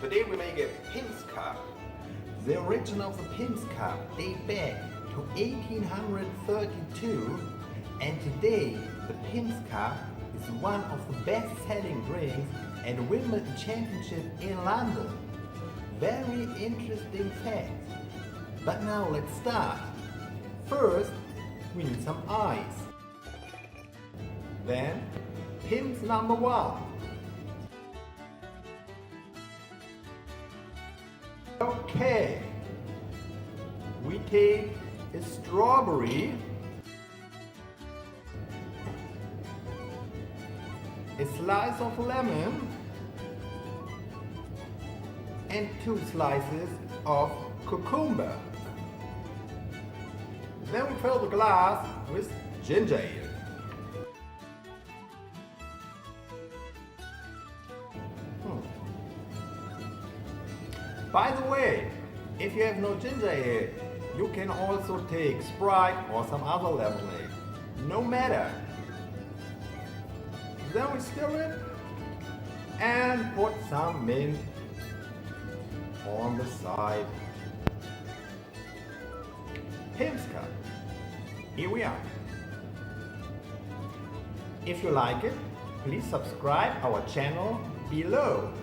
Today we make a PIMM S CUP. The origin of the PIMM S CUP dates back to 1832, and today the PIMM S CUP is one of the best-selling drinks at the Wimbledon Championship in London. Very interesting fact. But now let's start. First, we need some ice. Then, PIMM's number 1. Okay, we take a strawberry, a slice of lemon, and 2 slices of cucumber. Then we fill the glass with ginger ale. By the way, if you have no ginger ale, you can also take Sprite or some other lemonade. No matter. Then we stir it and put some mint on the side. PIMM S CUP. Here we are. If you like it, please subscribe our channel below.